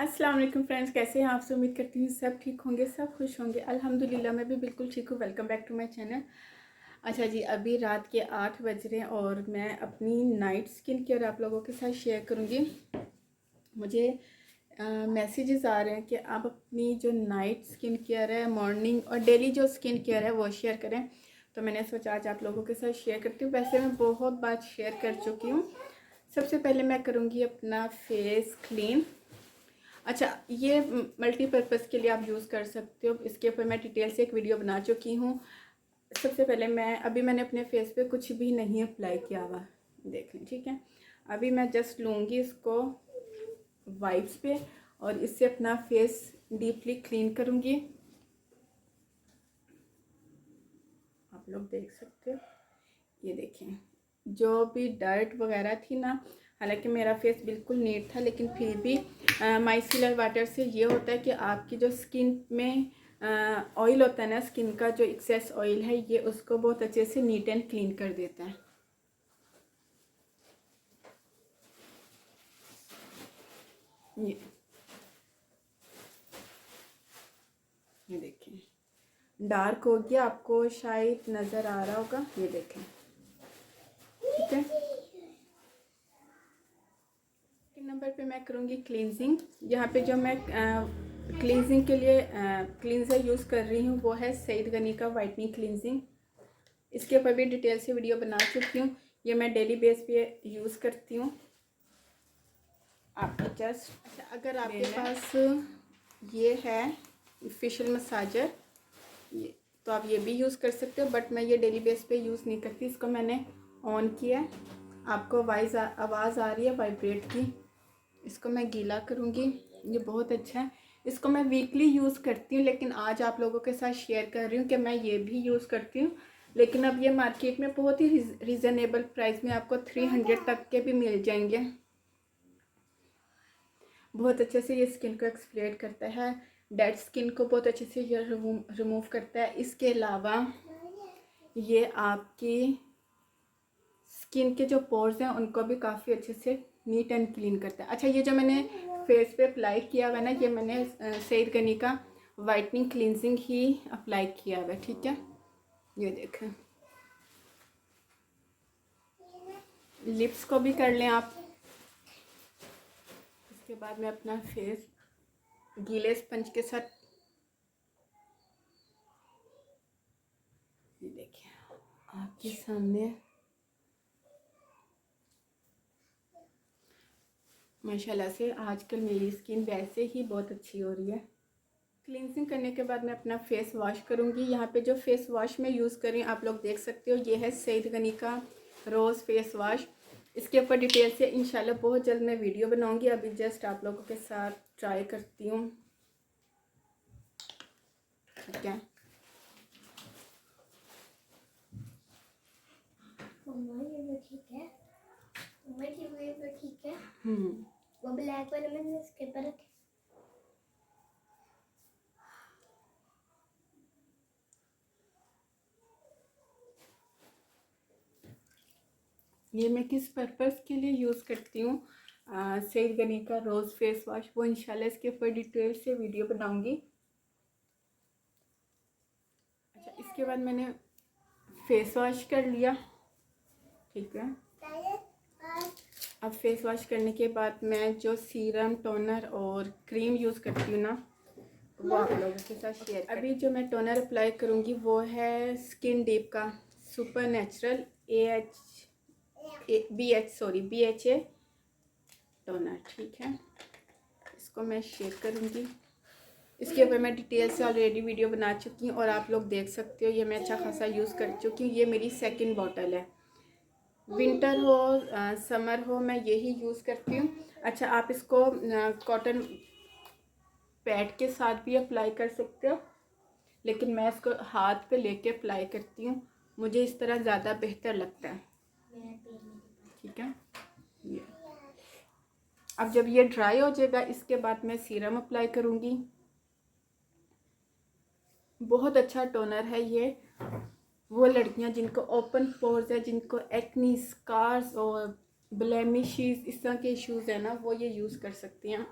अस्सलाम वालेकुम फ्रेंड्स, कैसे हैं आप सब। उम्मीद करती हूँ सब ठीक होंगे, सब खुश होंगे। अल्हम्दुलिल्लाह मैं भी बिल्कुल ठीक हूँ। Welcome back to my channel. अच्छा जी, अभी रात के 8 बज रहे हैं और मैं अपनी नाइट स्किन केयर आप लोगों के साथ शेयर करूँगी। मुझे मैसेजेस आ रहे हैं कि आप अपनी जो नाइट स्किन केयर है, मॉर्निंग और डेली जो स्किन केयर है वो शेयर करें। तो मैंने सोचा आज आप लोगों के साथ शेयर करती हूँ। वैसे मैं बहुत बार शेयर कर चुकी हूँ। सबसे पहले मैं करूँगी अपना फेस क्लीन। अच्छा, ये मल्टीपर्पज़ के लिए आप यूज़ कर सकते हो। इसके ऊपर मैं डिटेल से एक वीडियो बना चुकी हूँ। सबसे पहले मैंने अपने फेस पे कुछ भी नहीं अप्लाई किया हुआ, देख लें, ठीक है। अभी मैं जस्ट लूँगी इसको वाइप्स पे और इससे अपना फेस डीपली क्लीन करूँगी। आप लोग देख सकते हो, ये देखें, जो भी डर्ट वगैरह थी ना, हालांकि मेरा फेस बिल्कुल नीट था, लेकिन फिर भी माइसिलर वाटर से ये होता है कि आपकी जो स्किन में ऑयल होता है ना, स्किन का जो एक्सेस ऑयल है, ये उसको बहुत अच्छे से नीट एंड क्लीन कर देता है। ये देखें, डार्क हो गया, आपको शायद नज़र आ रहा होगा, ये देखें, ठीक है। नंबर पे मैं करूँगी क्लींजिंग। यहाँ पे जो मैं क्लींजिंग के लिए क्लींजर यूज़ कर रही हूँ वो है सईद गनी का वाइटनिंग क्लींजिंग। इसके ऊपर भी डिटेल से वीडियो बना चुकी हूँ। ये मैं डेली बेस पे यूज़ करती हूँ। आपके जस्ट अच्छा, अगर आपके पास ये है फेशियल मसाजर, ये तो आप ये भी यूज़ कर सकते हो, बट मैं ये डेली बेस पे यूज़ नहीं करती। इसको मैंने ऑन किया है, आपको आवाज़ आ रही है वाइब्रेट की। इसको मैं गीला करूँगी। ये बहुत अच्छा है, इसको मैं वीकली यूज़ करती हूँ, लेकिन आज आप लोगों के साथ शेयर कर रही हूँ कि मैं ये भी यूज़ करती हूँ। लेकिन अब ये मार्केट में बहुत ही रिजनेबल प्राइस में आपको 300 तक के भी मिल जाएंगे। बहुत अच्छे से ये स्किन को एक्सफोलिएट करता है, डेड स्किन को बहुत अच्छे से ये रिमूव करता है। इसके अलावा ये आपकी स्किन के जो पोर्स हैं उनको भी काफ़ी अच्छे से नीट एंड क्लीन करता है। अच्छा, ये जो मैंने फेस पे अप्लाई किया हुआ ना, ये मैंने सईद गनी का वाइटनिंग क्लींजिंग ही अप्लाई किया हुआ है, ठीक है। ये देखें, लिप्स को भी कर लें आप। इसके बाद मैं अपना फेस गीले स्पंज के साथ, ये देखिए आपके सामने, माशाल्लाह से आजकल मेरी स्किन वैसे ही बहुत अच्छी हो रही है। क्लींजिंग करने के बाद मैं अपना फेस वॉश करूँगी। यहाँ पे जो फेस वॉश मैं यूज़ कर रही हूँ आप लोग देख सकते हो, ये है सईद गनी का रोज़ फेस वॉश। इसके ऊपर डिटेल से इंशाल्लाह बहुत जल्द मैं वीडियो बनाऊँगी। अभी जस्ट आप लोगों के साथ ट्राई करती हूँ, ठीक है। ठीक है, ठीक है। हम्म, वो ब्लैक वाला मैंने इसके ऊपर रखे। ये मैं किस पर्पज़ के लिए यूज़ करती हूँ, सईद गनी का रोज़ फेस वॉश, वो इंशाल्लाह इसके ऊपर डिटेल से वीडियो बनाऊँगी। अच्छा, इसके बाद मैंने फेस वॉश कर लिया, ठीक है। अब फेस वॉश करने के बाद मैं जो सीरम, टोनर और क्रीम यूज़ करती हूँ ना, वो आप लोगों के साथ शेयर। अभी जो मैं टोनर अप्लाई करूँगी वो है स्किन डीप का सुपर नेचुरल BHA टोनर, ठीक है। इसको मैं शेयर करूँगी। इसके ऊपर मैं डिटेल से ऑलरेडी वीडियो बना चुकी हूँ और आप लोग देख सकते हो, ये मैं अच्छा खासा यूज़ कर चुकी हूँ। ये मेरी सेकंड बॉटल है। विंटर हो समर हो, मैं यही यूज़ करती हूँ। अच्छा, आप इसको कॉटन पैड के साथ भी अप्लाई कर सकते हो, लेकिन मैं इसको हाथ पे लेके अप्लाई करती हूँ, मुझे इस तरह ज़्यादा बेहतर लगता है, ठीक है। ये अब जब ये ड्राई हो जाएगा, इसके बाद मैं सीरम अप्लाई करूँगी। बहुत अच्छा टोनर है ये। वो लड़कियां जिनको ओपन पोर्स है, जिनको एक्नी, स्कार्स और ब्लेमिशेस, इस तरह के इश्यूज़ है ना, वो ये यूज़ कर सकती हैं।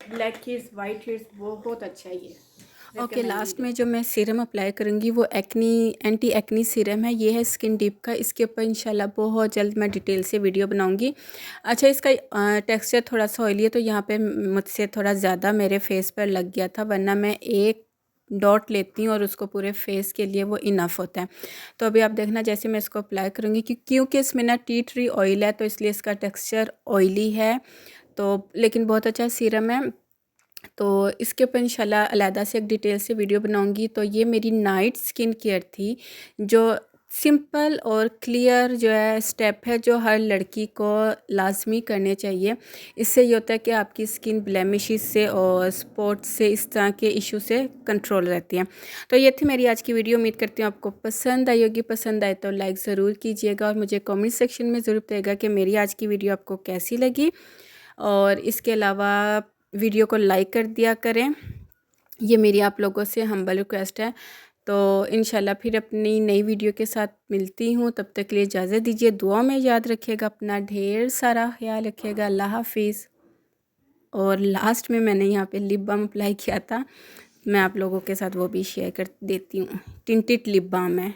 ब्लैक हेड्स, वाइट हेड्स, बहुत अच्छा है ये। ओके, लास्ट में जो मैं सीरम अप्लाई करूँगी वो एंटी एक्नी सीरम है। ये है स्किन डीप का। इसके ऊपर इंशाल्लाह बहुत जल्द मैं डिटेल से वीडियो बनाऊँगी। अच्छा, इसका टेक्सचर थोड़ा सा ऑयली है, तो यहाँ पे मुझसे थोड़ा ज़्यादा मेरे फेस पर लग गया था, वरना मैं एक डॉट लेती हूँ और उसको पूरे फेस के लिए वो इनफ होता है। तो अभी आप देखना जैसे मैं इसको अप्लाई करूँगी, क्योंकि इसमें ना टी ट्री ऑयल है, तो इसलिए इसका टेक्सचर ऑयली है, तो लेकिन बहुत अच्छा सीरम है। तो इसके ऊपर इंशाल्लाह अलहदा से एक डिटेल से वीडियो बनाऊंगी। तो ये मेरी नाइट स्किन केयर थी, जो सिंपल और क्लियर जो है स्टेप है, जो हर लड़की को लाजमी करने चाहिए। इससे ये होता है कि आपकी स्किन ब्लेमिशेस से और स्पॉट से, इस तरह के इशू से कंट्रोल रहती है। तो ये थी मेरी आज की वीडियो। उम्मीद करती हूँ आपको पसंद आई होगी। पसंद आए तो लाइक ज़रूर कीजिएगा और मुझे कमेंट सेक्शन में ज़रूर बताइएगा कि मेरी आज की वीडियो आपको कैसी लगी। और इसके अलावा वीडियो को लाइक कर दिया करें, ये मेरी आप लोगों से हम्बल रिक्वेस्ट है। तो इंशाल्लाह फिर अपनी नई वीडियो के साथ मिलती हूँ। तब तक के लिए इजाज़त दीजिए। दुआ में याद रखिएगा, अपना ढेर सारा ख्याल रखिएगा। अल्लाह हाफिज़। और लास्ट में मैंने यहाँ पे लिप बाम अप्लाई किया था, मैं आप लोगों के साथ वो भी शेयर कर देती हूँ। टिंटेड लिप बाम है।